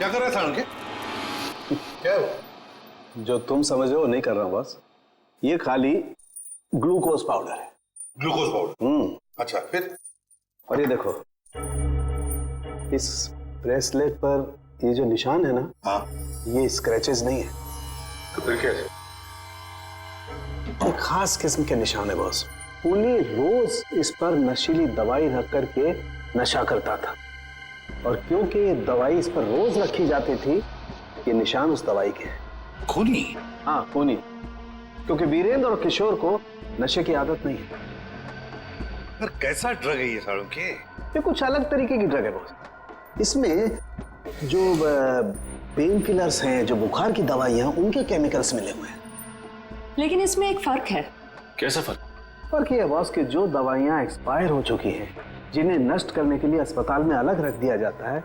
क्या कर रहा था उनके? क्या है वो? जो तुम समझ रहे हो नहीं कर रहा हूं बस। ये खाली ग्लूकोज पाउडर है। Glucose powder? अच्छा, फिर? और ये देखो, इस ब्रेसलेट पर ये जो निशान है ना, हाँ, ये स्क्रैचेस नहीं है। तो फिर क्या है? एक खास किस्म के निशान है बॉस। उन्हें रोज इस पर नशीली दवाई रख करके नशा करता था, और क्योंकि ये दवाई इस पर रोज रखी जाती थी, ये निशान उस दवाई के हैं। खूनी? हाँ, खूनी। क्योंकि वीरेंद्र और किशोर को नशे की आदत नहीं है। पर कैसा ड्रग है ये सालों के? ये कुछ अलग तरीके की ड्रग है बॉस। इसमें जो पेन किलर्स हैं, जो बुखार की दवाइयां, उनके केमिकल्स मिले हुए हैं। लेकिन इसमें एक फर्क है। कैसा फर्क? फर्क ये है बॉस कि जो दवाइयां एक्सपायर हो चुकी हैं, जिन्हें नष्ट करने के लिए अस्पताल में अलग रख दिया जाता है,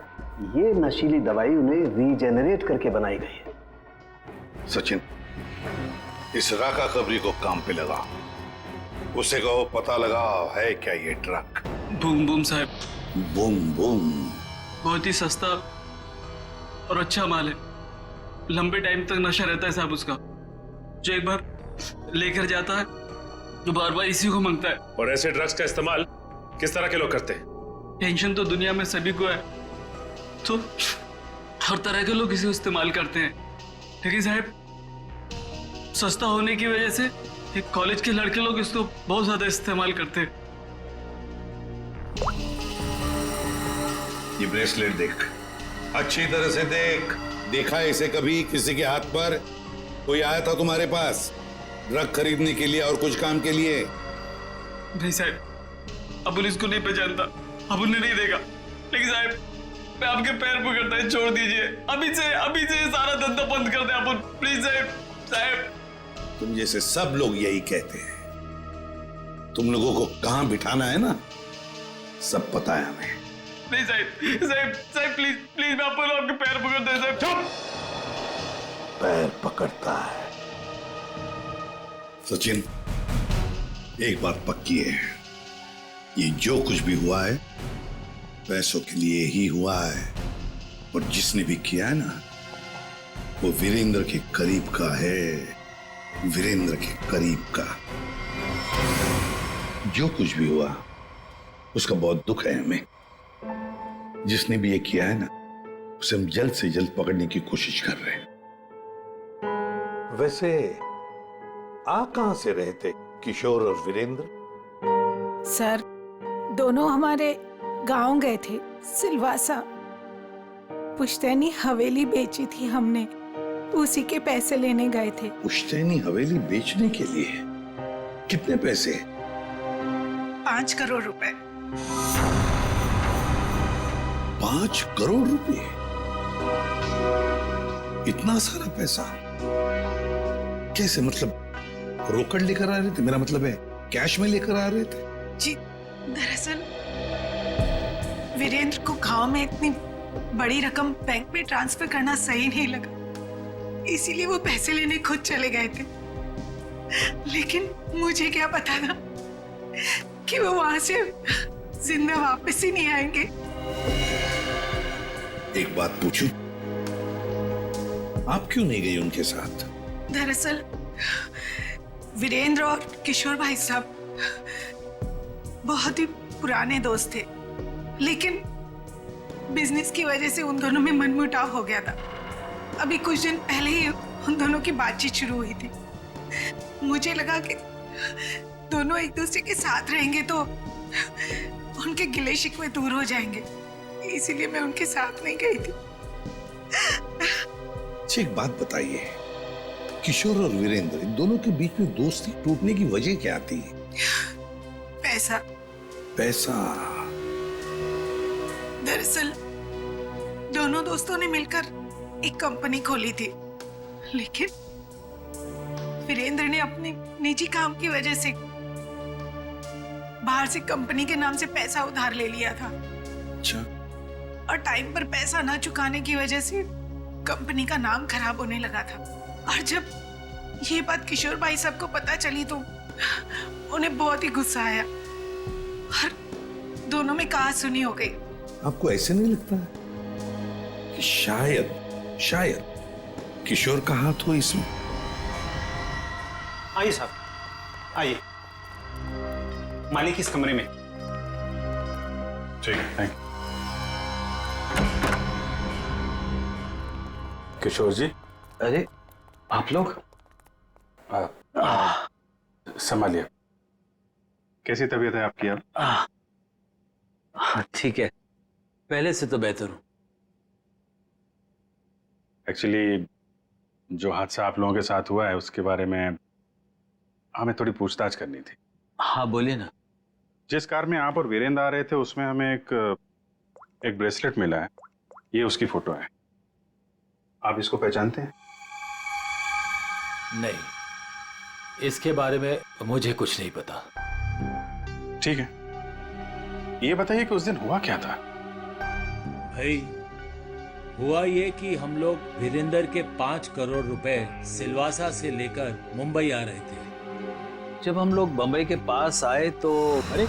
ये नशीली दवाई उन्हें रीजेनरेट करके बनाई गई है। सचिन, इस राका कबरी को काम पे लगा, उसे कहो पता लगा है क्या ये ड्रग। बूम बूम साहब, बूम बूम बहुत ही सस्ता और अच्छा माल है। लंबे टाइम तक नशा रहता है साहब उसका। जो एक बार लेकर जाता है तो बार बार इसी को मांगता है। और ऐसे ड्रग्स का इस्तेमाल किस तरह के लोग करते हैं? टेंशन तो दुनिया में सभी को है, तो हर तरह के लोग इसे इस्तेमाल करते हैं। लेकिन साहब, सस्ता होने की वजह से एक कॉलेज के लड़के लोग इसको बहुत ज्यादा इस्तेमाल करते हैं। ये ब्रेसलेट देख, अच्छी तरह से देख। देखा है इसे कभी किसी के हाथ पर? कोई आया था तुम्हारे पास ड्रग खरीदने के लिए और कुछ काम के लिए? नहीं साहब, अबुल इसको नहीं पहचानता, अबुल ने नहीं देगा। लेकिन साहब, मैं आपके पैर पकड़ता है, छोड़ दीजिए। अभी से सारा धंधा बंद कर दे अबुल, प्लीज साहब। साहब, तुम जैसे सब लोग यही कहते हैं। तुम लोगों को कहां बिठाना है ना, सब पता है हमें। नहीं साहब प्लीज मैं आपके पैर पकड़ता है साहब। चुप! पैर पकड़ता है? सचिन, एक बात पक्की है, ये जो कुछ भी हुआ है पैसों के लिए ही हुआ है। और जिसने भी किया है ना, वो वीरेंद्र के करीब का है, वीरेंद्र के करीब का। जो कुछ भी हुआ उसका बहुत दुख है हमें। जिसने भी ये किया है ना, उसे हम जल्द से जल्द पकड़ने की कोशिश कर रहे हैं। वैसे आप कहां से रहे थे, किशोर और वीरेंद्र? सर, दोनों हमारे गांव गए थे, सिलवासा। पुश्तैनी हवेली बेची थी हमने, उसी के पैसे लेने गए थे। पुश्तैनी हवेली बेचने के लिए? कितने पैसे? 5 करोड़ रुपए। 5 करोड़ रुपए? इतना सारा पैसा कैसे? मतलब रोकड़ लेकर आ रहे थे? मेरा मतलब है कैश में लेकर आ रहे थे? जी, दरअसल वीरेंद्र को गांव में इतनी बड़ी रकम बैंक में ट्रांसफर करना सही नहीं लगा, इसीलिए वो पैसे लेने खुद चले गए थे। लेकिन मुझे क्या पता था कि वो वहां से जिंदा वापस ही नहीं आएंगे। एक बात पूछूं, आप क्यों नहीं गई उनके साथ? दरअसल वीरेंद्र और किशोर भाई साहब बहुत ही पुराने दोस्त थे, लेकिन बिजनेस की वजह से उन दोनों में मनमुटाव हो गया था। अभी कुछ दिन पहले ही उन दोनों की बातचीत शुरू हुई थी। मुझे लगा कि दोनों एक दूसरे के साथ रहेंगे तो उनके गिले शिकवे दूर हो जाएंगे, इसीलिए मैं उनके साथ नहीं गई थी। अच्छा, एक बात बताइए, किशोर और वीरेंद्र इन दोनों के बीच में दोस्ती टूटने की वजह क्या थी? पैसा। पैसा? दरअसल दोनों दोस्तों ने मिलकर एक कंपनी खोली थी, लेकिन वीरेंद्र ने अपने निजी काम की वजह से बाहर से कंपनी के नाम से पैसा उधार ले लिया था। अच्छा। और टाइम पर पैसा न चुकाने की वजह से कंपनी का नाम खराब होने लगा था। और जब ये बात किशोर भाई साहब को पता चली तो उन्हें बहुत ही गुस्सा आया और दोनों में कहासुनी हो गई। आपको ऐसे नहीं लगता है कि शायद किशोर का हाथ हो इसमें। आइए साहब, आइए। मालिक इस कमरे में। ठीक है, थैंक यू। किशोर जी, अरे आप लोग? संभालिए। कैसी तबीयत है आपकी अब? ठीक है, पहले से तो बेहतर हूं। एक्चुअली जो हादसा आप लोगों के साथ हुआ है उसके बारे में हमें थोड़ी पूछताछ करनी थी। हाँ बोलिए ना। जिस कार में आप और वीरेंद्र आ रहे थे उसमें हमें एक ब्रेसलेट मिला है। ये उसकी फोटो है। आप इसको पहचानते हैं? नहीं, इसके बारे में मुझे कुछ नहीं पता। ठीक है, ये बताइए कि उस दिन हुआ क्या था? भाई, हुआ ये कि हम लोग वीरेंद्र के 5 करोड़ रुपए सिलवासा से लेकर मुंबई आ रहे थे। जब हम लोग बंबई के पास आए तो अरे,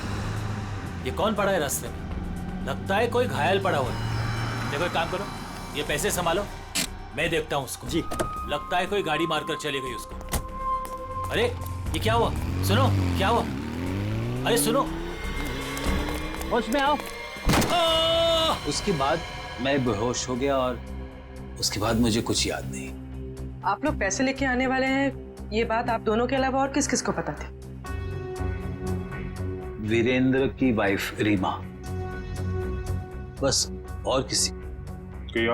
ये कौन पड़ा है रास्ते में? लगता है कोई घायल पड़ा हुआ है। देखो, एक काम करो, ये पैसे संभालो, मैं देखता हूँ उसको। जी। लगता है कोई गाड़ी मारकर चली गई उसको। अरे ये क्या हुआ? सुनो, क्या हुआ? अरे सुनो, होश में आओ। उसके बाद मैं बेहोश हो गया और उसके बाद मुझे कुछ याद नहीं। आप लोग पैसे लेके आने वाले हैं, ये बात आप दोनों के अलावा और किस किस को पता थी? वीरेंद्र की वाइफ रीमा, बस, और किसी? कोई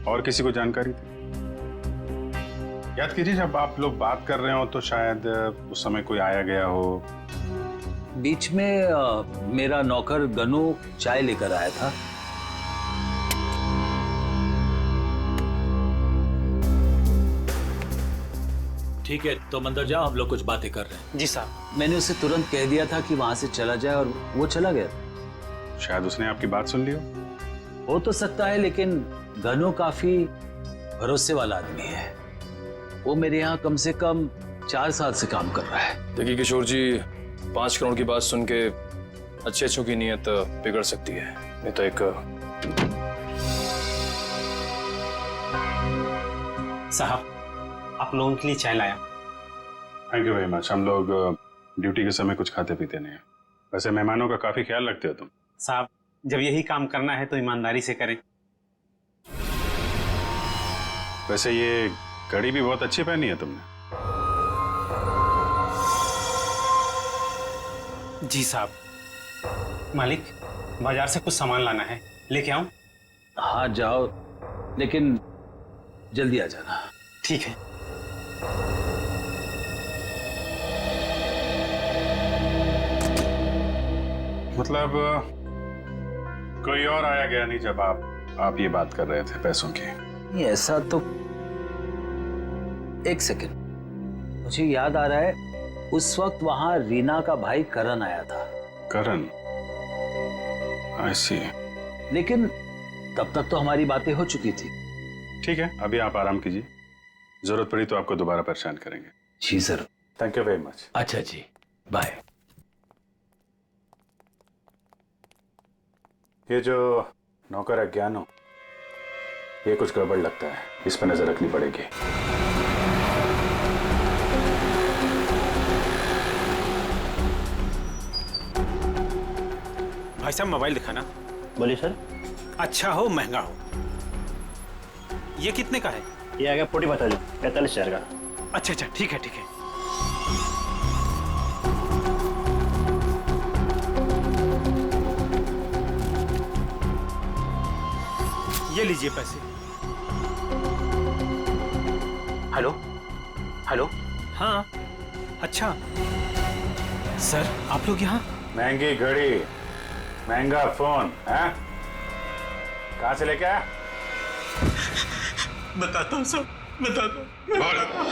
और किसी को जानकारी थी? याद कीजिए, जब आप लोग बात कर रहे हो तो शायद उस समय कोई आया गया हो। बीच में मेरा नौकर गनू चाय लेकर आया था। ठीक है, तो अंदर जाओ, हम लोग कुछ बातें कर रहे हैं। जी साहब। मैंने उसे तुरंत कह दिया था कि वहां से चला जाए और वो चला गया। शायद उसने आपकी बात सुन ली हो तो सकता है, लेकिन गनू काफी भरोसे वाला आदमी है। वो मेरे यहाँ कम से कम 4 साल से काम कर रहा है। देखिए किशोर जी, 5 करोड़ की बात सुन के अच्छों की नीयत बिगड़ सकती है। नहीं तो एक साहब, आप लोगों के लिए चाय लाया। Thank you very much. हम लोग ड्यूटी के समय कुछ खाते पीते नहीं हैं। वैसे मेहमानों का काफी ख्याल रखते हो तुम। साहब, जब यही काम करना है तो ईमानदारी से करें। वैसे ये घड़ी भी बहुत अच्छी पहनी है तुमने। जी साहब। मालिक, बाजार से कुछ सामान लाना है, लेके आऊं? हाँ जाओ, लेकिन जल्दी आ जाना। ठीक है। मतलब कोई और आया गया नहीं जब आप ये बात कर रहे थे पैसों की? नहीं, ऐसा तो, एक सेकंड, मुझे याद आ रहा है, उस वक्त वहां रीना का भाई करण आया था। करण? आई सी। लेकिन तब तक तो हमारी बातें हो चुकी थी। ठीक है, अभी आप आराम कीजिए, जरूरत पड़ी तो आपको दोबारा परेशान करेंगे। Ji sir. Thank you very much. अच्छा जी, बाय। ये जो नौकर है ज्ञानो, ये कुछ गड़बड़ लगता है, इस पर नजर रखनी पड़ेगी। भाई साहब, मोबाइल दिखाना। बोलिए सर। अच्छा हो महंगा हो। ये कितने का है? ये आ गया 45,000 का। अच्छा अच्छा, ठीक है ठीक है। ये लीजिए पैसे। Hello hello. हाँ, अच्छा सर, आप लोग यहाँ? महंगी घड़ी, महंगा फोन है, कहाँ से लेके आया? बताता हूँ सर, बताता हूँ।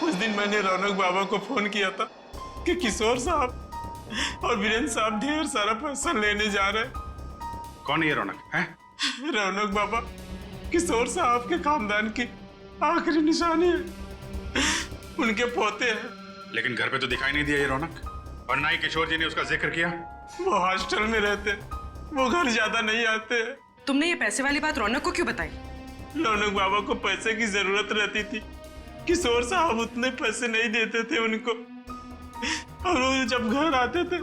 उस दिन मैंने रौनक बाबा को फोन किया था कि किशोर साहब और वीरेंद्र साहब ढेर सारा पैसा लेने जा रहे हैं। कौन है ये रौनक? है रौनक बाबा किशोर साहब के खानदान की आखिरी निशानी है, उनके पोते हैं। लेकिन घर पे तो दिखाई नहीं दिया ये रौनक, और ना ही किशोर जी ने उसका जिक्र किया। वो हॉस्टल में रहते, वो घर ज्यादा नहीं आते हैं। तुमने ये पैसे वाली बात रौनक को क्यों बताई? रौनक बाबा को पैसे की जरूरत रहती थी। किशोर साहब उतने पैसे नहीं देते थे उनको, और वो जब घर आते थे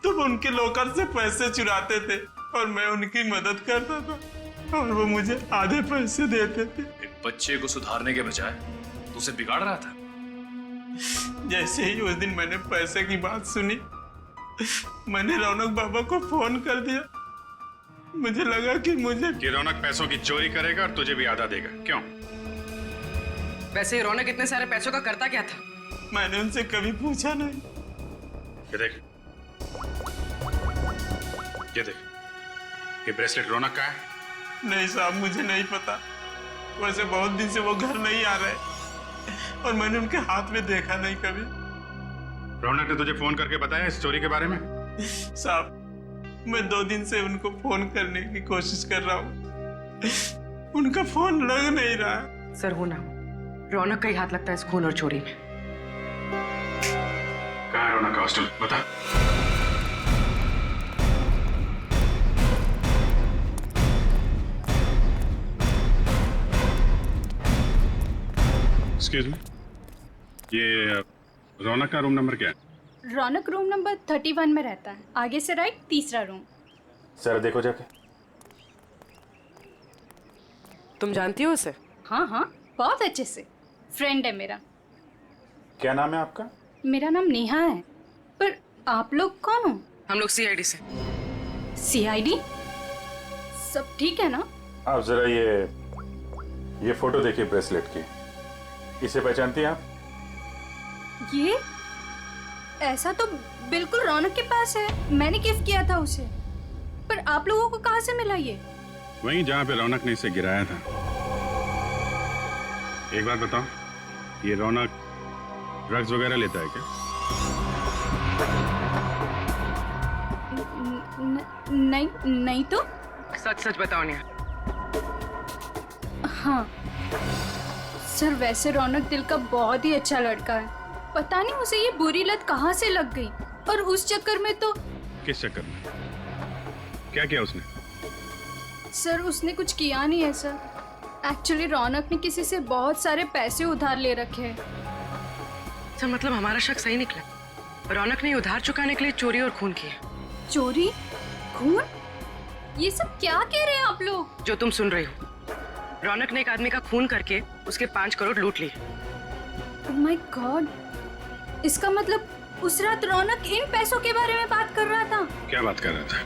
तो वो उनके लॉकर से पैसे चुराते थे और मैं उनकी मदद करता था और वो मुझे आधे पैसे देते थे। एक बच्चे को सुधारने के बजाय तो उसे बिगाड़ रहा था। जैसे ही उस दिन मैंने पैसे की बात सुनी, मैंने रौनक बाबा को फोन कर दिया। मुझे लगा कि रौनक पैसों की चोरी करेगा और तुझे भी आधा देगा। क्यों? वैसे रौनक इतने सारे पैसों का करता क्या था? मैंने उनसे कभी पूछा नहीं। ये देख, ये देख, ये ब्रेसलेट रौनक का है? नहीं साहब, मुझे नहीं पता। वैसे बहुत दिन से वो घर नहीं आ रहे और मैंने उनके हाथ में देखा नहीं कभी। रौनक ने तुझे फोन करके बताया इस चोरी के बारे में? साहब, मैं 2 दिन से उनको फोन करने की कोशिश कर रहा हूँ, उनका फोन लग नहीं रहा। सर हो ना, रौनक का ही हाथ लगता है इस खून और चोरी में। कहाँ है रौनक का हॉस्टल? बता। एक्सक्यूज मी, ये रौनक का रूम नंबर क्या है? रौनक रूम नंबर 31 में रहता है, आगे से राइट, तीसरा रूम। सर देखो जाके। तुम जानती हो उसे? हाँ हाँ, बहुत अच्छे से, फ्रेंड है मेरा। क्या नाम है आपका? मेरा नाम नेहा है। पर आप लोग कौन हो? हम लोग सीआईडी से। सीआईडी? सब ठीक है ना? आप जरा ये फोटो देखिए ब्रेसलेट की। इसे पहचानती हैं आप? ये ऐसा तो बिल्कुल रौनक के पास है, मैंने गिफ्ट किया था उसे। पर आप लोगों को कहाँ से मिला ये? वहीं जहाँ पे रौनक ने इसे गिराया था। एक बात बताओ, ये रौनक ड्रग्स वगैरह लेता है क्या? नहीं नहीं तो। सच सच बताओ नेहा। हाँ सर, वैसे रौनक दिल का बहुत ही अच्छा लड़का है। पता नहीं उसे ये बुरी लत कहाँ से लग गई, और उस चक्कर में तो। किस चक्कर में? क्या किया उसने? सर उसने कुछ किया नहीं है सर। एक्चुअली रौनक ने किसी से बहुत सारे पैसे उधार ले रखे हैं। सर मतलब हमारा शक सही निकला, रौनक ने उधार चुकाने के लिए चोरी और खून किया। चोरी? खून? ये सब क्या कह रहे हैं आप लोग? जो तुम सुन रही हो, रौनक ने एक आदमी का खून करके उसके 5 करोड़ लूट लिए। ओह माय गॉड, इसका मतलब उस रात रौनक इन पैसों के बारे में बात कर रहा था। क्या बात कर रहा था?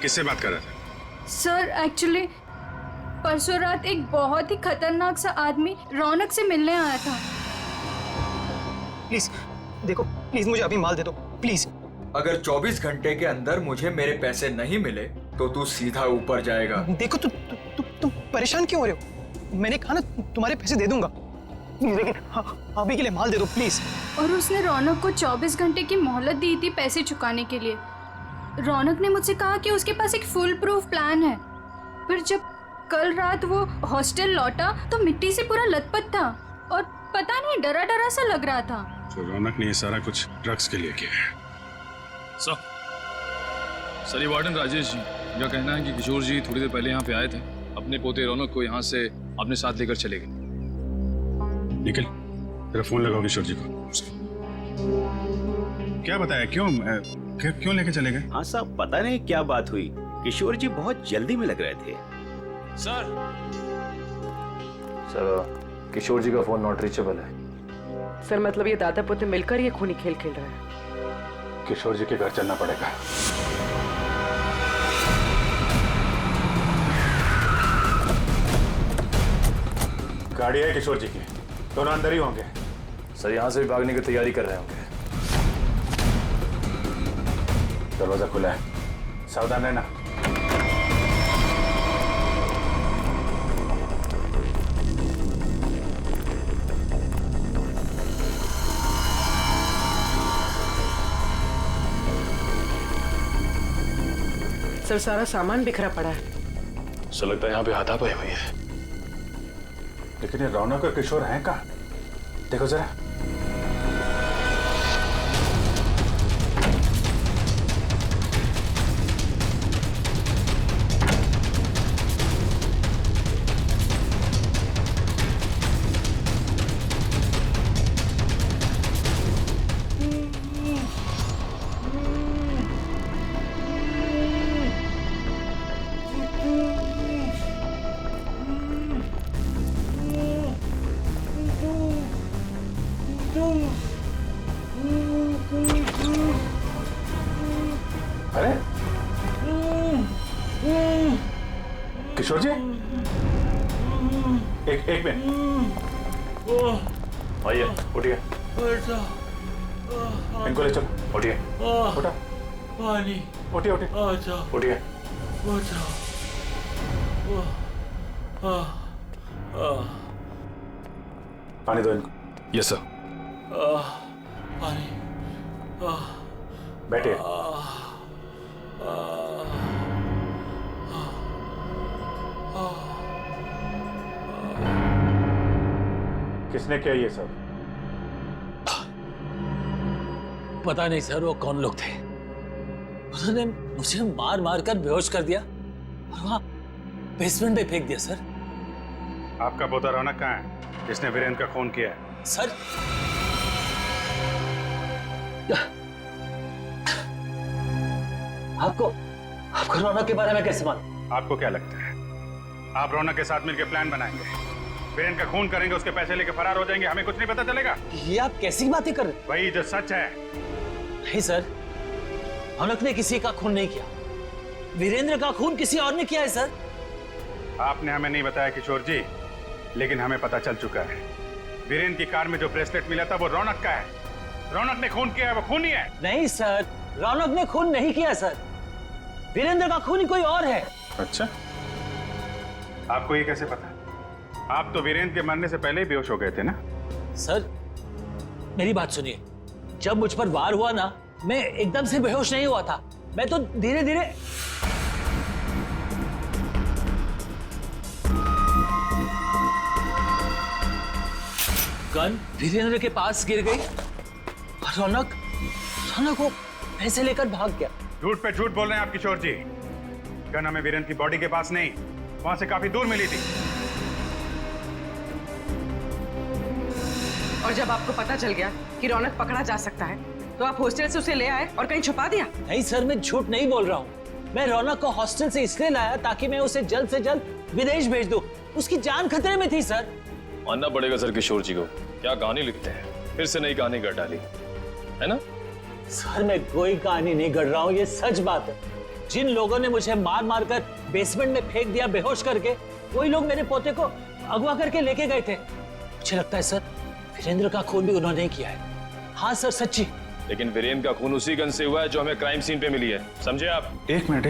किससे बात कर रहा था? सर एक्चुअली परसों रात एक बहुत ही खतरनाक सा आदमी रौनक से मिलने आया था। प्लीज देखो, प्लीज मुझे अभी माल दे दो प्लीज। अगर 24 घंटे के अंदर मुझे मेरे पैसे नहीं मिले तो तू सीधा ऊपर जाएगा। देखो तुम परेशान क्यों हो रहे हो? मैंने कहा ना तुम्हारे पैसे दे दूंगा, लेकिन अभी के लिए माल दे दो प्लीज। और उसने रौनक को 24 घंटे की मोहलत दी थी पैसे चुकाने के लिए। रौनक ने मुझसे कहा कि उसके पास एक फुल प्रूफ प्लान है। फिर जब कल रात वो हॉस्टल लौटा तो मिट्टी से पूरा लथपथ था और पता नहीं डरा डरा सा लग रहा था। तो रौनक ने ये सारा कुछ ड्रग्स के लिए किया है। सर ये वार्डन राजेश जी का कहना है कि किशोर जी थोड़ी देर पहले यहाँ पे आए थे, अपने पोते रौनक को यहाँ से अपने साथ लेकर चले गए। निखिल, तेरा फोन लगाओ किशोर जी को। क्या बताया? क्यों लेके चले गए? हाँ साहब, पता नहीं क्या बात हुई, किशोर जी बहुत जल्दी में लग रहे थे। सर किशोर जी का फोन नॉट रीचेबल है। सर मतलब ये दादा पोते मिलकर ये खूनी खेल खेल रहे हैं। किशोर जी के घर चलना पड़ेगा। गाड़ी है किशोर जी की, दोनों अंदर ही होंगे। सर यहाँ से भी भागने की तैयारी कर रहे होंगे। दरवाजा खुला है, सावधान रहना। सर सारा सामान बिखरा पड़ा है। सर लगता है यहाँ पे हाथापाई हुई है। लेकिन ये रौनक और किशोर हैं कहाँ? देखो जरा। अरे किशोर जी, एक मिनट, आइए उठिए, इनको ले चलो, उठिए, उठा, पानी, उठिए उठिए, उठिए, पानी दो इनको। Yes sir. पानी, बैठिए। किसने किया ये सब? पता नहीं सर, वो कौन लोग थे। उन्होंने मुझे मार मार कर बेहोश कर दिया और वहां बेसमेंट में फेंक दिया सर। आपका पोता रौनक कहाँ है, जिसने वीरेंद्र का खून किया है? सर आपको रौनक के बारे में कैसे मालूम? आपको क्या लगता है आप रौनक के साथ मिलकर प्लान बनाएंगे, वीरेंद्र का खून करेंगे, उसके पैसे लेके फरार हो जाएंगे, हमें कुछ नहीं पता चलेगा? ये आप कैसी बातें कर रहे हैं? वही जो सच है। नहीं सर, रौनक ने किसी का खून नहीं किया, वीरेंद्र का खून किसी और ने किया है सर। आपने हमें नहीं बताया किशोर जी, लेकिन हमें पता चल चुका है। वीरेंद्र की कार में जो ब्रेसलेट मिला था वो रौनक का है। रौनक ने खून किया है, वो खूनी है। नहीं सर, रौनक ने खून नहीं किया सर, वीरेंद्र का खूनी कोई और है। अच्छा, आपको ये कैसे पता? आप तो वीरेंद्र के मरने से पहले ही बेहोश हो गए थे ना? सर मेरी बात सुनिए, जब मुझ पर वार हुआ ना, मैं एकदम से बेहोश नहीं हुआ था, मैं तो धीरे धीरे। गन वीरेंद्र के पास गिर गई और रौनक को पैसे लेकर भाग गया। झूठ पे झूठ बोल रहे हैं आप किशोर जी। गन हमें वीरेंद्र की बॉडी के पास नहीं, वहां से काफी दूर मिली थी। और जब आपको पता चल गया कि रौनक पकड़ा जा सकता है, तो आप हॉस्टल से उसे ले आए और कहीं छुपा दिया? नहीं सर, मैं झूठ नहीं बोल रहा हूँ। मैं रौनक को हॉस्टल से इसलिए लाया ताकि मैं उसे जल्द से जल्द विदेश भेज दूं। उसकी जान खतरे में थी सर। मानना पड़ेगा सर किशोर जी को, क्या कहानी लिखते हैं, फिर से नई कहानी गढ़ डाली है ना? सर मैं कोई कहानी नहीं गढ़ रहा हूँ, ये सच बात है। जिन लोगों ने मुझे मार मार कर बेसमेंट में फेंक दिया बेहोश करके, वही लोग मेरे पोते को अगवा करके लेके गए थे। मुझे लगता है सर वीरेंद्र का खून भी उन्होंने ही किया है। हाँ सर, सच्ची। लेकिन वीरेंद्र का खून उसी गन से हुआ है जो हमें क्राइम सीन पे मिली है, समझे आप? एक मिनट,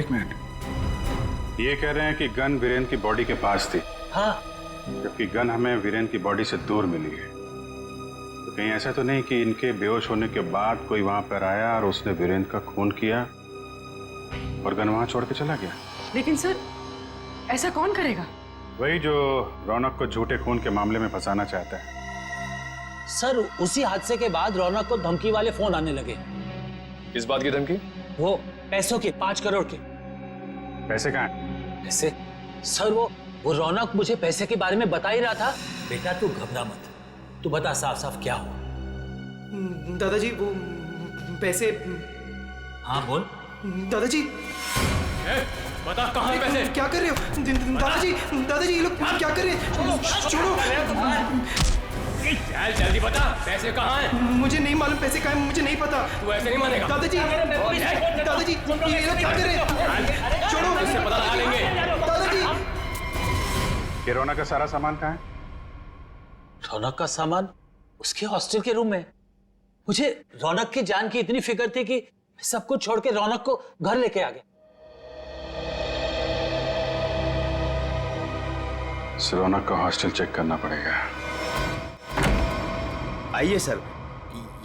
ये कह रहे हैं कि गन वीरेंद्र की बॉडी के पास थी। हाँ, जबकि गन हमें वीरेंद्र की बॉडी से दूर मिली है। तो कहीं ऐसा तो नहीं कि इनके बेहोश होने के बाद कोई वहां पर आया और उसने वीरेंद्र का खून किया और गन वहां छोड़ के चला गया? लेकिन सर ऐसा कौन करेगा? वही जो रौनक को झूठे खून के मामले में फंसाना चाहता है। सर उसी हादसे के बाद रौनक को धमकी वाले फोन आने लगे। किस बात की धमकी? वो पैसों की, 5 करोड़ की। पैसे कहाँ हैं? पैसे? सर वो रौनक मुझे पैसे के बारे में बता ही रहा था। बेटा तू घबरा मत, तू बता साफ साफ क्या हुआ। दादाजी वो पैसे। हाँ बोल। दादाजी बता कहाँ है पैसे? क्या कर रहे हो दादाजी ये लोग क्या कर रहे हैं? छोड़ो। जल्दी बता पैसे कहाँ हैं? मुझे नहीं मालूम पैसे कहाँ हैं, मुझे नहीं पता। तू ऐसे नहीं मानेगा। दादाजी ये लोग क्या कर रहे हैं? छोड़ो, इससे पता लगा लेंगे। दादाजी ये रौनक का सारा सामान कहाँ है? रौनक का सामान उसके हॉस्टल के रूम में। मुझे रौनक की जान की इतनी फिक्र थी कि सब कुछ छोड़ के रौनक को घर लेके आ गया। रौनक का हॉस्टल चेक करना पड़ेगा। आइए सर,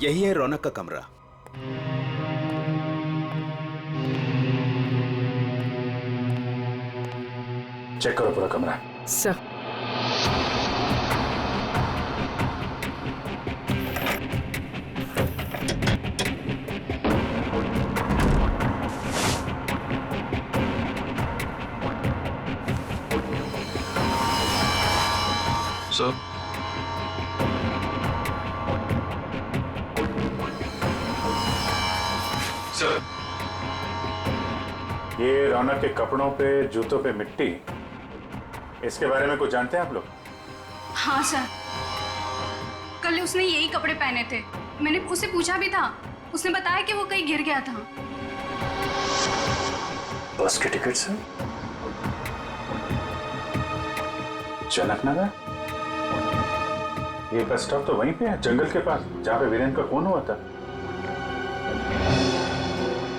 यही है रौनक का कमरा। चेक करो पूरा कमरा। सर सर सर ये रौनक के कपड़ों पे, जूतों पे मिट्टी, इसके बारे में कुछ जानते हैं आप लोग? हाँ सर, कल उसने यही कपड़े पहने थे। मैंने उससे पूछा भी था, उसने बताया कि वो कहीं गिर गया था। बस के टिकट से जनक नगर? ये बस स्टॉप तो वहीं पे है, जंगल के पास, जहाँ पे वीरेंद्र का खून हुआ था।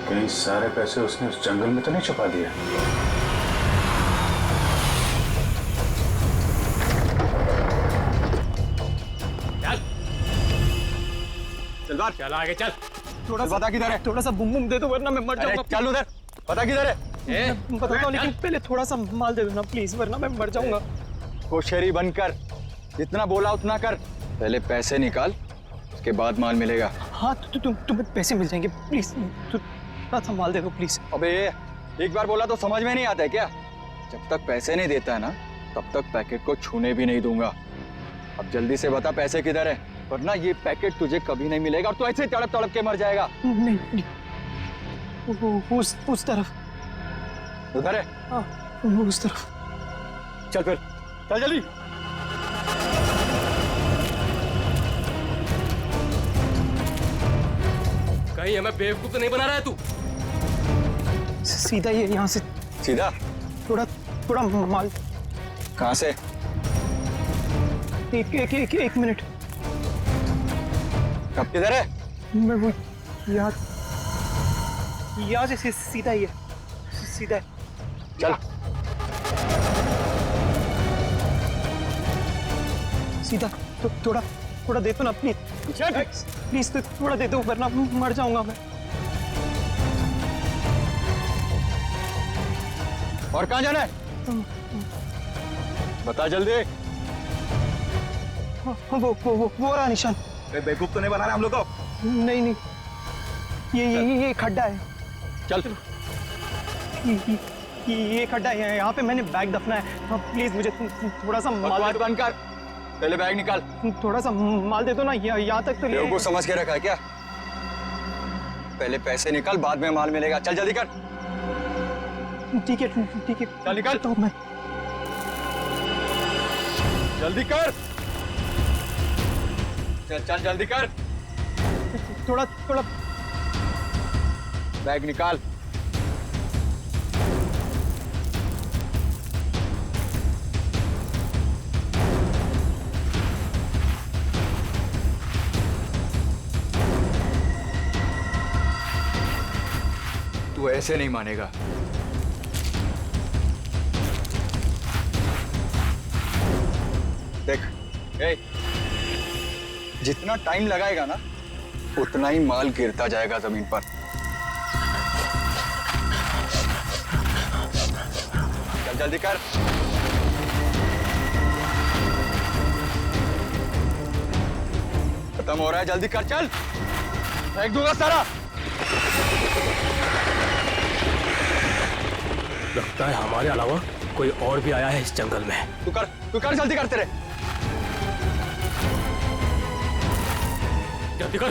कहीं सारे पैसे उसने उस जंगल में तो नहीं छुपा दिया? चल बात, चल आगे चल। थोड़ा सा पता किधर है? थोड़ा सा बुम बुम दे दो वरना मैं मर जाऊंगा। चल उधर, पता किधर है? मैं बताता हूँ, लेकिन पहले थोड़ा सा माल दे दो ना प्लीज, वरना मैं मर जाऊंगा। होशियारी बनकर जितना बोला उतना कर। पहले पैसे निकाल, उसके बाद माल मिलेगा। हाँ तुम्हें पैसे मिल जाएंगे, प्लीज थोड़ा सा माल दे दो प्लीज। अबे एक बार बोला तो समझ में नहीं आता है क्या? जब तक पैसे नहीं देता है ना, तब तक पैकेट को छूने भी नहीं दूंगा। अब जल्दी से बता पैसे किधर है, वरना ये पैकेट तुझे कभी नहीं मिलेगा और तू ऐसे तड़प तड़प के मर जाएगा। नहीं, उस तरफ। उधर है? हाँ, उस तरफ। चल फिर, चल जल्दी। कहीं हमें बेवकूफ तो नहीं बना रहा है तू? सीधा ये यहाँ से। सीधा? थोड़ा माल। कहाँ से? एक मिनट। कब किधर है? मैं वो यहाँ से सीधा ही है, सीधा है। चल सीधा। तो थोड़ा दे दो ना प्लीज तो थोड़ा दे दो, वरना मर जाऊंगा मैं। और कहाँ जाना है? बता जल्दी। वो रहा निशान। बेवकूफ तो नहीं बना रहा हम लोग को? नहीं, ये खड्डा है। चल ये खड्डा है, यहाँ पे मैंने बैग दफना है। प्लीज मुझे थोड़ा सा माल बंद कर, पहले बैग निकाल। थोड़ा सा माल दे दो ना, यहाँ तक तो ले। बेवकूफ समझ के रखा है क्या? पहले पैसे निकाल, बाद में माल मिलेगा। चल जल्दी कर। ठीक है चल निकाल। तो मैं जल्दी कर। चल जल्दी कर। थोड़ा बैग निकाल। तू ऐसे नहीं मानेगा। देख, जितना टाइम लगाएगा ना, उतना ही माल गिरता जाएगा जमीन पर। चल जल्दी कर। खत्म हो रहा है, जल्दी कर। चल, फेंक दूंगा सारा। लगता है हमारे अलावा कोई और भी आया है इस जंगल में। तू कर जल्दी करते रहे। जल्दी कर।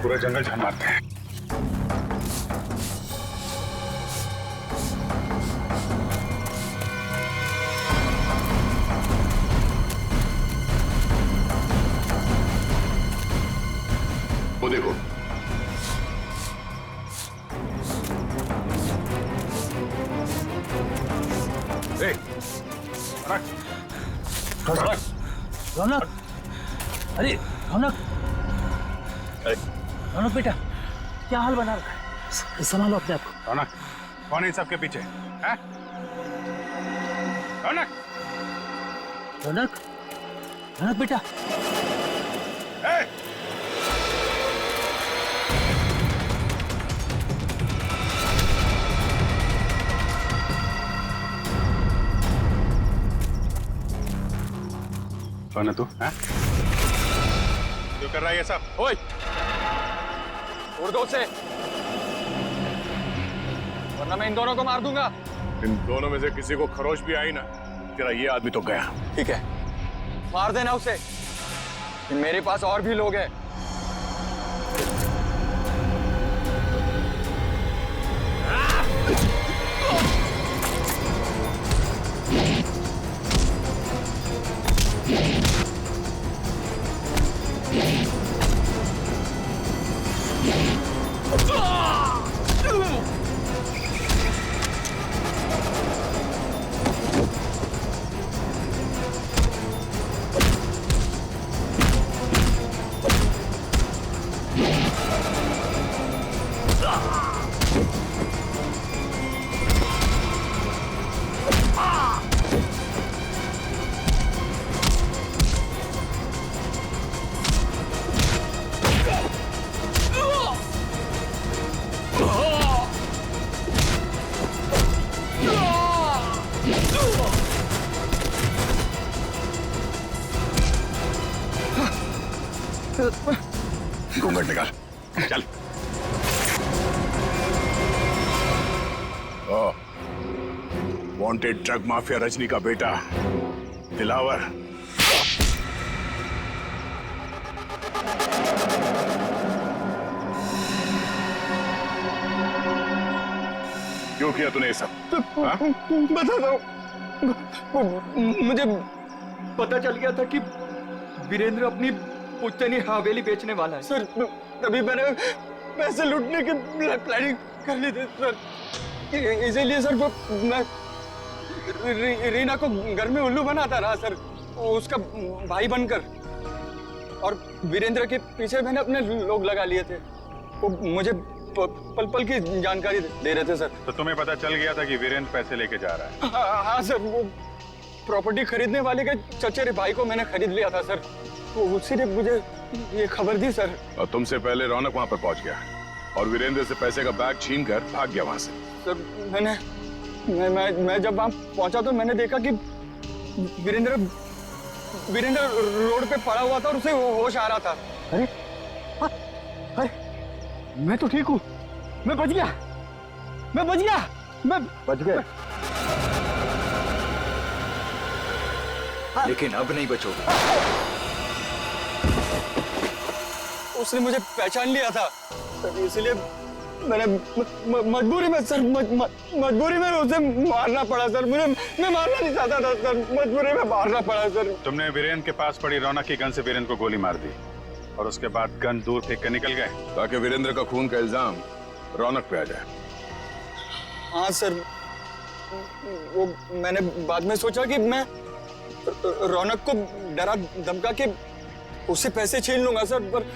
पूरा जंगल छान मारते हैं। वो देखो, रौनक, अरे रौनक, रौनक बेटा, क्या हाल बना रखा है? संभालो अपने आप को। रौनक, कौन है इन सबके पीछे? हैं? रौनक, रौनक, रौनक बेटा। कौन है तू? हैं? क्यों कर रहा है ये सब? ओए, उड़ दो उसे, वरना मैं इन दोनों को मार दूंगा। इन दोनों में से किसी को खरोच भी आई ना, तेरा ये आदमी तो गया। ठीक है, मार देना उसे। मेरे पास और भी लोग हैं। चल। वांटेड ड्रग माफिया रजनी का बेटा दिलावर। क्यों किया तूने ये सब? बताता हूँ। मुझे पता चल गया था कि वीरेंद्र अपनी पुश्तैनी हवेली बेचने वाला है सर। तभी मैंने पैसे लूटने की प्लानिंग कर ली थी सर। इसीलिए सर मैं रीना को घर में उल्लू बनाता रहा सर, उसका भाई बनकर। और वीरेंद्र के पीछे मैंने अपने लोग लगा लिए थे। वो मुझे पल पल की जानकारी दे रहे थे सर। तो तुम्हें पता चल गया था कि वीरेंद्र पैसे लेके जा रहा है? हाँ सर, वो प्रॉपर्टी खरीदने वाले के चचेरे भाई को मैंने खरीद लिया था सर। वो उसी ने मुझे ये खबर दी सर। और तुमसे पहले रौनक वहां पर पहुंच गया और वीरेंद्र से पैसे का बैग छीन कर भाग गया वहां से। सर मैं जब वहां पहुंचा तो मैंने देखा कि वीरेंद्र रोड पे पड़ा हुआ था और उसे होश आ रहा था। अरे मैं तो ठीक हूँ, मैं बच गया। मैं बच गया। लेकिन अब नहीं बचोगे। उसने मुझे पहचान लिया था, इसलिए मैंने मजबूरी में सर मजबूरी में उसे मारना पड़ा सर। मैं मारना नहीं चाहता था सर, मजबूरी में मारना पड़ा सर। तुमने वीरेंद्र के पास पड़ी रौनक की गन से वीरेंद्र को गोली मार दी और उसके बाद गन दूर फेंक कर निकल गए ताकि वीरेंद्र का खून का इल्जाम रौनक पे आ जाए। हाँ सर, वो मैंने बाद में सोचा कि मैं रौनक को डरा धमका के उससे पैसे छीन लूंगा सर, पर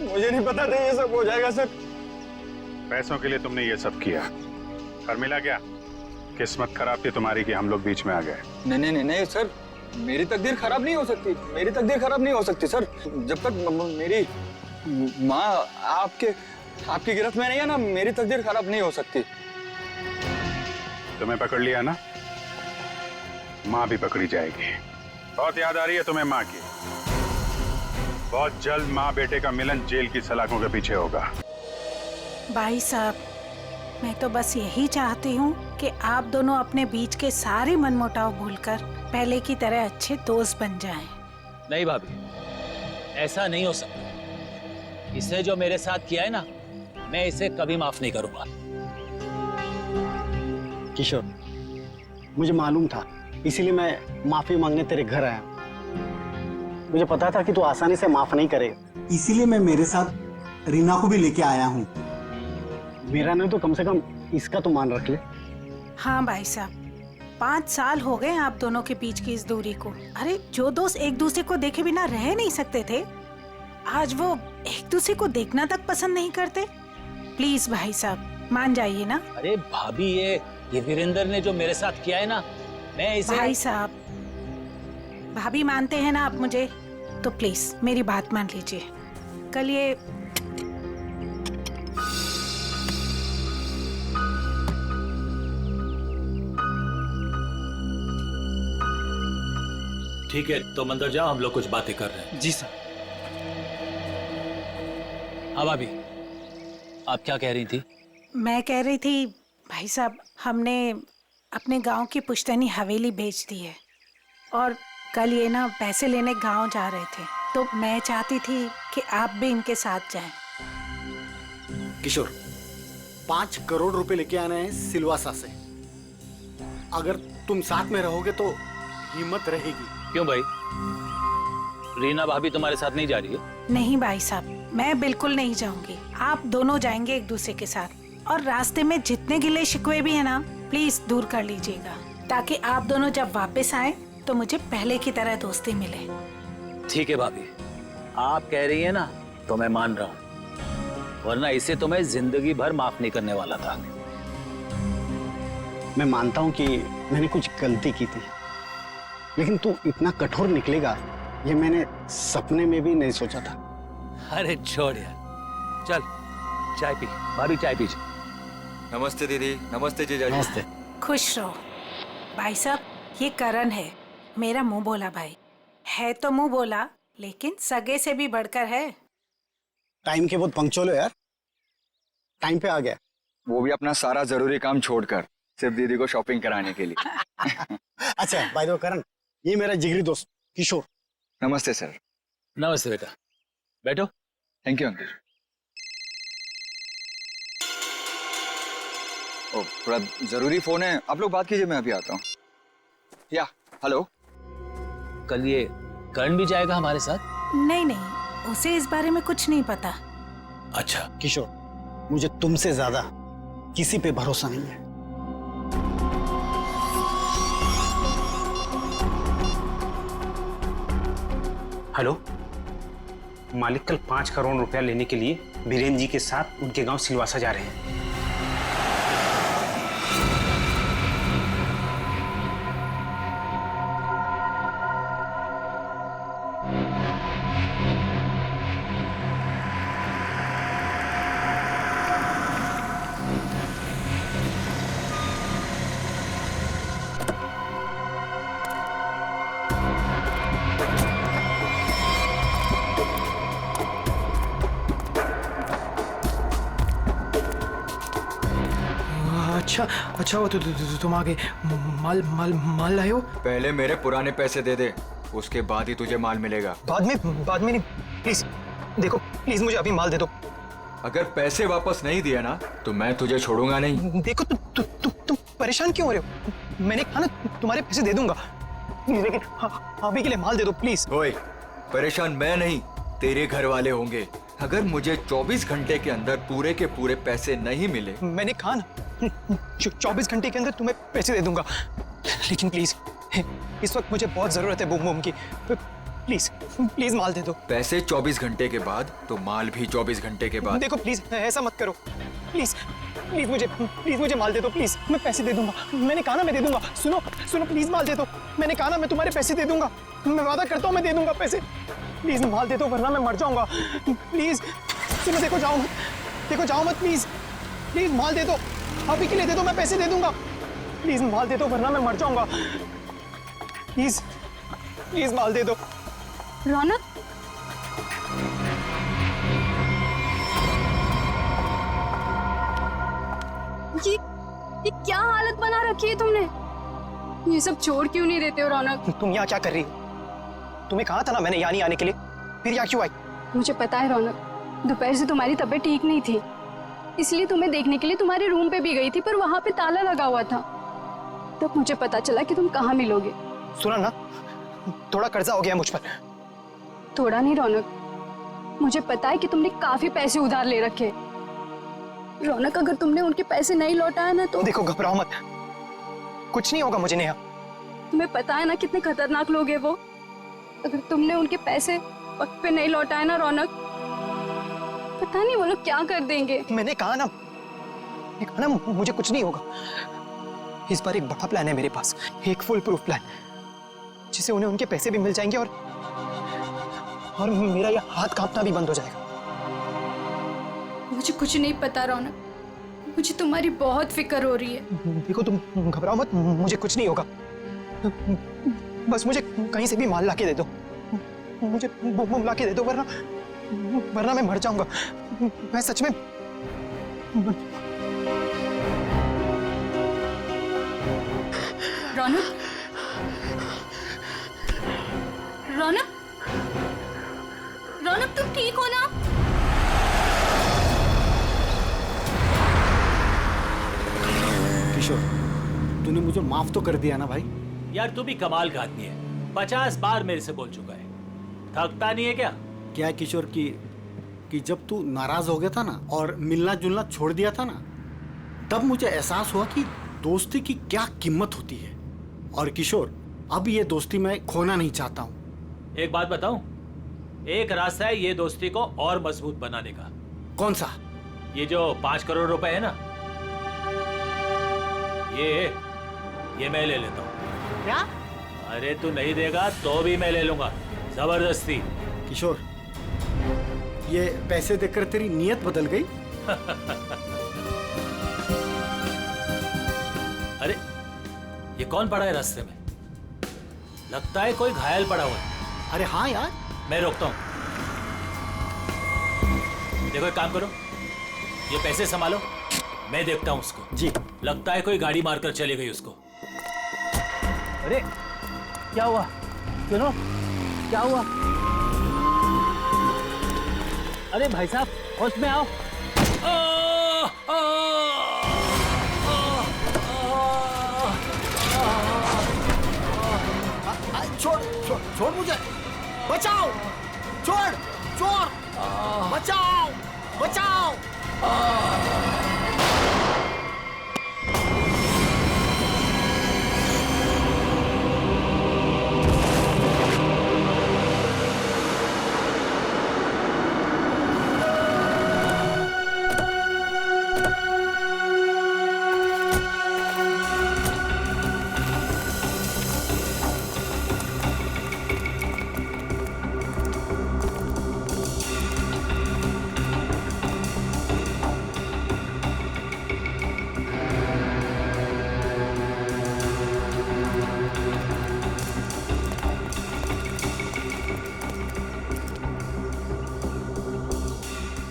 मुझे नहीं पता था ये सब हो जाएगा सर। पैसों के लिए तुमने ये सब किया, पर मिला क्या? किस्मत खराब थी तुम्हारी कि हम लोग बीच में आ गए। नहीं सर, मेरी तकदीर खराब नहीं हो सकती। मेरी तकदीर खराब नहीं हो सकती सर। जब तक मेरी माँ आपकी गिरफ्त में नहीं है ना, मेरी तकदीर खराब नहीं हो सकती। तुम्हें पकड़ लिया ना, माँ भी पकड़ी जाएगी। बहुत याद आ रही है तुम्हें माँ की। बहुत जल्द माँ बेटे का मिलन जेल की सलाखों के पीछे होगा। भाई साहब, मैं तो बस यही चाहती हूँ कि आप दोनों अपने बीच के सारे मनमुटाव भूलकर पहले की तरह अच्छे दोस्त बन जाएं। नहीं भाभी, ऐसा नहीं हो सकता। इसने जो मेरे साथ किया है ना, मैं इसे कभी माफ नहीं करूंगा। किशोर, मुझे मालूम था, इसीलिए मैं माफी मांगने तेरे घर आया। मुझे पता था कि तू आसानी से माफ नहीं करेगा, इसीलिए मैं मेरे साथ रीना को भी लेके आया हूँ। मेरा नहीं तो कम से कम इसका तो मान रख ले। हाँ भाई साहब, 5 साल हो गए आप दोनों के बीच की इस दूरी को। अरे जो दोस्त एक दूसरे को देखे बिना रह नहीं सकते थे, आज वो एक दूसरे को देखना तक पसंद नहीं करते। प्लीज भाई साहब मान जाइए ना। अरे भाभी, ये वीरेंद्र ने जो मेरे साथ किया है ना, मैं इसे। भाई साहब, भाभी मानते हैं ना आप मुझे, तो प्लीज मेरी बात मान लीजिए। कल ये ठीक है, तुम अंदर जाओ, हम लोग कुछ बातें कर रहे हैं। जी सर। हाँ भाभी, आप क्या कह रही थी? मैं कह रही थी भाई साहब, हमने अपने गांव की पुश्तैनी हवेली बेच दी है और कल ये ना पैसे लेने गांव जा रहे थे, तो मैं चाहती थी कि आप भी इनके साथ जाएं। किशोर, 5 करोड़ रुपए लेके आने हैं सिलवासा से। अगर तुम साथ में रहोगे तो हिम्मत रहेगी। क्यों भाई, रीना भाभी तुम्हारे साथ नहीं जा रही है? नहीं भाई साहब, मैं बिल्कुल नहीं जाऊंगी। आप दोनों जाएंगे एक दूसरे के साथ, और रास्ते में जितने गिले शिकवे भी है ना, प्लीज दूर कर लीजिएगा, ताकि आप दोनों जब वापस आए तो मुझे पहले की तरह दोस्ती मिले। ठीक है भाभी, आप कह रही है ना, तो मैं मान रहा हूँ, वरना इसे तो मैं जिंदगी भर माफ नहीं करने वाला था। मैं मानता हूँ कि मैंने कुछ गलती की थी, लेकिन तू इतना कठोर निकलेगा ये मैंने सपने में भी नहीं सोचा था। अरे छोड़ यार, चल चाय पी। भाभी चाय पीजिए। नमस्ते दीदी। नमस्ते जीजा। नमस्ते। खुश रहो भाई साहब। ये करण है, मेरा मुंह बोला भाई है, तो मुंह बोला, लेकिन सगे से भी बढ़कर है। टाइम के बहुत पंक्चुअल हो यार, टाइम पे आ गया। वो भी अपना सारा जरूरी काम छोड़कर सिर्फ दीदी को शॉपिंग कराने के लिए। अच्छा बाय द वे करण, ये मेरा जिगरी दोस्त किशोर। नमस्ते सर। नमस्ते बेटा, बैठो। Thank you uncle. ओ, थोड़ा जरूरी फोन है, आप लोग बात कीजिए, मैं अभी आता हूँ। या हेलो। कल ये करण भी जाएगा हमारे साथ? नहीं नहीं, उसे इस बारे में कुछ नहीं पता। अच्छा किशोर, मुझे तुमसे ज्यादा किसी पे भरोसा नहीं है। हेलो, मालिक कल 5 करोड़ रुपया लेने के लिए वीरेंद्र जी के साथ उनके गांव सिलवासा जा रहे हैं। अच्छा वो तुम आगे माल लाए हो? पहले मेरे पुराने पैसे दे दे, उसके बाद ही तुझे माल मिलेगा। बाद में नहीं, प्लीज देखो, प्लीज मुझे अभी माल दे दो। अगर पैसे वापस नहीं दिया ना तो मैं तुझे छोड़ूंगा नहीं। देखो तुम परेशान क्यों हो रहे हो? मैंने कहा ना तुम्हारे पैसे दे दूंगा, लेकिन अभी के लिए माल दे दो प्लीज। ओए, परेशान मैं नहीं, तेरे घर वाले होंगे। अगर मुझे 24 घंटे के अंदर पूरे के पूरे पैसे नहीं मिले, मैंने कहा ना 24 घंटे के अंदर तुम्हें पैसे दे दूंगा, लेकिन प्लीज इस वक्त मुझे बहुत जरूरत है बूम बूम की, प्लीज माल दे दो। पैसे 24 घंटे के बाद तो माल भी 24 घंटे के बाद। देखो प्लीज ऐसा मत करो, प्लीज मुझे माल दे दो प्लीज, मैं पैसे दे दूंगा, मैंने कहा ना मैं दे दूंगा। सुनो प्लीज माल दे दो, मैंने कहा ना मैं तुम्हारे पैसे दे दूंगा, मैं वादा करता हूँ मैं दे दूंगा पैसे। प्लीज माल दे दो वरना मैं मर जाऊंगा, प्लीज। सुनो, देखो जाओ मत, प्लीज माल दे दो, अभी के लिए दे दो, मैं पैसे दे दूंगा। प्लीज माल दे दो वरना मैं मर जाऊंगा, प्लीज माल दे दो। रौनक, ये क्या हालत बना रखी है तुमने? ये सब छोड़ क्यों नहीं देते हो रौनक? तुम यहाँ क्या कर रही हो? तुम्हें कहा था ना मैंने यहाँ नहीं आने के लिए, फिर यहाँ क्यों आई? मुझे पता है रौनक, दोपहर से तुम्हारी तबीयत ठीक नहीं थी, इसलिए तुम्हें देखने के लिए तुम्हारे रूम पे भी गई थी, पर वहां पे ताला लगा हुआ था। तब मुझे पता चला कि तुम कहाँ मिलोगे। सुना ना, थोड़ा कर्जा हो गया मुझ पर। थोड़ा नहीं रौनक, मुझे पता है कि तुमने काफी पैसे उधार ले रखे। रौनक, अगर तुमने उनके पैसे नहीं लौटाया ना तो देखो, घबराओ मत, कुछ नहीं होगा मुझे। नेहा, तुम्हें पता है ना कितने खतरनाक लोग हैं वो। अगर तुमने उनके पैसे वक्त पे नहीं लौटाए ना रौनक, पता नहीं वो लोग क्या कर देंगे। मैंने कहा ना मुझे कुछ नहीं होगा। इस बार एक बड़ा प्लान है मेरे पास, एक फुल प्रूफ प्लान, जिससे उन्हें उनके पैसे भी मिल जाएंगे और मेरा ये हाथ कांपना भी बंद हो जाएगा। मुझे कुछ नहीं पता रौनक, मुझे तुम्हारी बहुत फिक्र हो रही है। देखो, तुम घबराओ मत, मुझे कुछ नहीं होगा। बस मुझे कहीं से भी माल लाके दे दो, मुझे बम लाके दे दो, वरना मैं मर जाऊंगा। मैं सच में रौनक, तुम ठीक हो ना? किशोर, तूने मुझे माफ तो कर दिया ना भाई? यार तू भी कमाल का आदमी है, 50 बार मेरे से बोल चुका है, थकता नहीं है क्या? क्या है किशोर कि जब तू नाराज हो गया था ना और मिलना जुलना छोड़ दिया था ना, तब मुझे एहसास हुआ कि दोस्ती की क्या कीमत होती है। और किशोर, अब ये दोस्ती मैं खोना नहीं चाहता हूँ। एक बात बताऊं, एक रास्ता है ये दोस्ती को और मजबूत बनाने का। कौन सा? ये जो 5 करोड़ रुपए है ना, ये मैं ले लेता हूँ। क्या? अरे तू नहीं देगा तो भी मैं ले लूंगा, जबरदस्ती। किशोर, ये पैसे देकर तेरी नीयत बदल गई? अरे ये कौन पड़ा है रास्ते में? लगता है कोई घायल पड़ा हुआ है। अरे हाँ यार, मैं रोकता हूं। देखो एक काम करो, ये पैसे संभालो, मैं देखता हूँ उसको। जी। लगता है कोई गाड़ी मारकर चली गई उसको। अरे क्या हुआ? सुनो, क्या हुआ? अरे भाई साहब, होश में आओ। छोड़ छोड़ छोड़ मुझे, बचाओ, छोड़, चोर, बचाओ, बचाओ।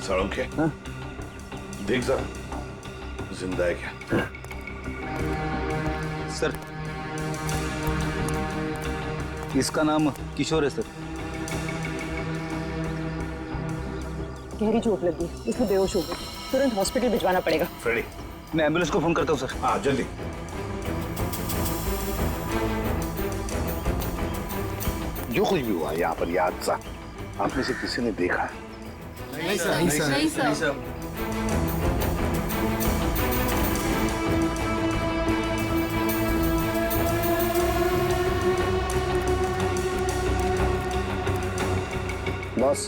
साळुंखे, देख जरा जिंदा है क्या? सर, इसका नाम किशोर है सर। गहरी चोट लगी, इसमें बेहोश हो गई, तुरंत हॉस्पिटल भिजवाना पड़ेगा। फ्रेडी, मैं एम्बुलेंस को फोन करता हूँ सर। हाँ जल्दी। जो कुछ भी हुआ यहाँ पर याद सा आप में से किसी ने देखा है? नहीं सर, नहीं सर, नहीं sir. Boss,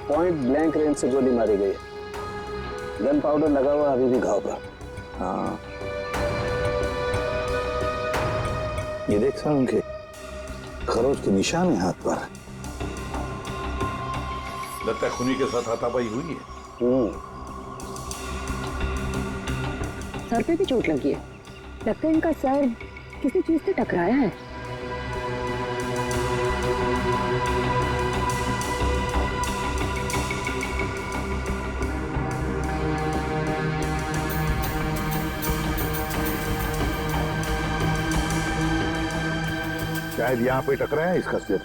point blank range से गोली मारी गई। गन पाउडर लगा हुआ अभी भी घाव पर। हाँ, ये देख सर, उनके खरोच के निशान है हाथ पर। लगता है खूनी के साथ हाथापाई हुई है। सर पे भी चोट लगी है, लगता है इनका सर किसी चीज से टकराया है। शायद यहाँ पे टकराया है इसका सिर।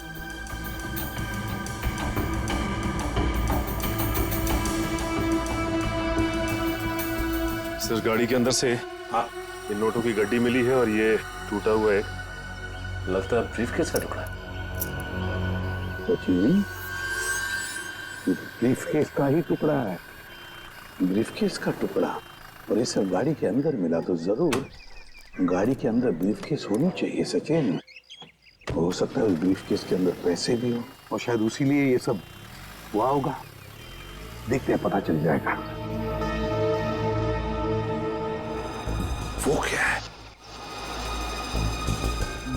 सर, गाड़ी के अंदर से हाँ, इन नोटों की गड्डी मिली है और ये टूटा हुआ है। लगता है ब्रीफकेस का टुकड़ा। ब्रीफकेस का ही टुकड़ा है। ब्रीफकेस का टुकड़ा, और ये सब गाड़ी के अंदर मिला तो जरूर गाड़ी के अंदर ब्रीफकेस होनी चाहिए सचिन। हो सकता है उस ब्रीफकेस के अंदर पैसे भी हो और शायद उसी लिए ये सब हुआ होगा। देखते हैं, पता चल जाएगा। वो क्या है?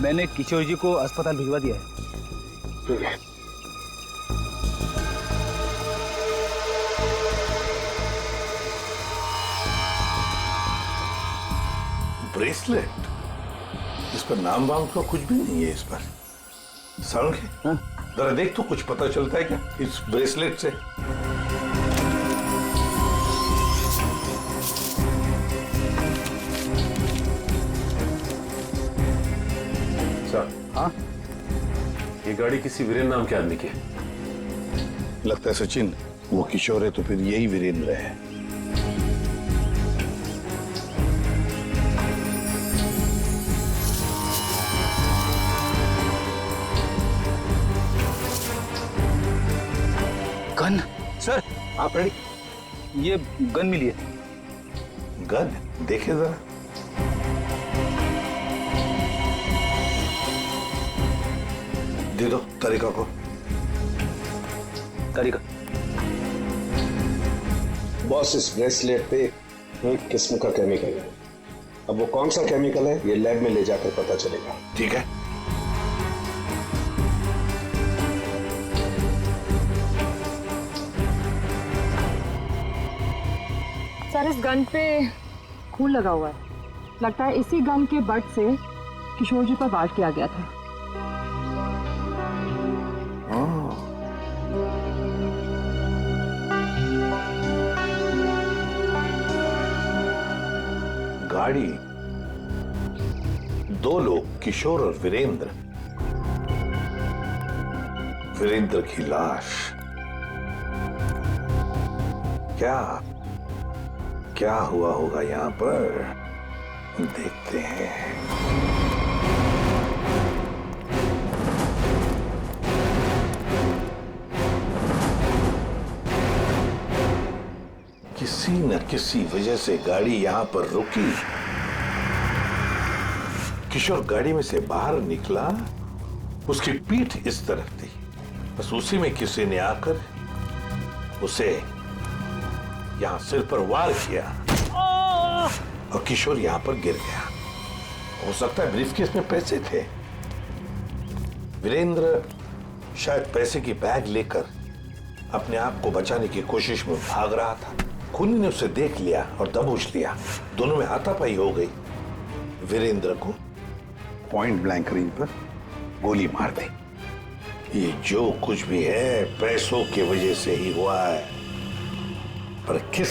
मैंने किशोर जी को अस्पताल भिजवा दिया है। ठीक है। ब्रेसलेट, इस पर नाम वाम का कुछ भी नहीं है इस पर। साळुंखे, जरा देख तो कुछ पता चलता है क्या इस ब्रेसलेट से? सर, हाँ, ये गाड़ी किसी वीरेन नाम के आदमी की है। लगता है सचिन वो किशोर है तो फिर यही वीरेंद्र है। गन सर, आप रेडी? ये गन मिली है। गन देखे जरा। दे दो तरीका को। तरीका बॉस, इस ब्रेसलेट पे एक किस्म का केमिकल है। अब वो कौन सा केमिकल है ये लैब में ले जाकर पता चलेगा। ठीक है। सर, इस गन पे खून लगा हुआ है, लगता है इसी गन के बट से किशोर जी पर वार किया गया था। गाड़ी, दो लोग, किशोर और वीरेंद्र। वीरेंद्र की लाश। क्या हुआ होगा यहां पर, देखते हैं। किसी न किसी वजह से गाड़ी यहां पर रुकी। किशोर गाड़ी में से बाहर निकला, उसकी पीठ इस तरफ थी, बस उसी में किसी ने आकर उसे यहां सिर पर वार किया और किशोर यहां पर गिर गया। हो सकता है ब्रीफकेस में पैसे थे। वीरेंद्र शायद पैसे की बैग लेकर अपने आप को बचाने की कोशिश में भाग रहा था। खूनी ने उसे देख लिया और दबोच लिया। दोनों में हाथापाई हो गई। वीरेंद्र को पॉइंट ब्लैंक रेंज पर गोली मार दी। ये जो कुछ भी है पैसों की वजह से ही हुआ है, पर किस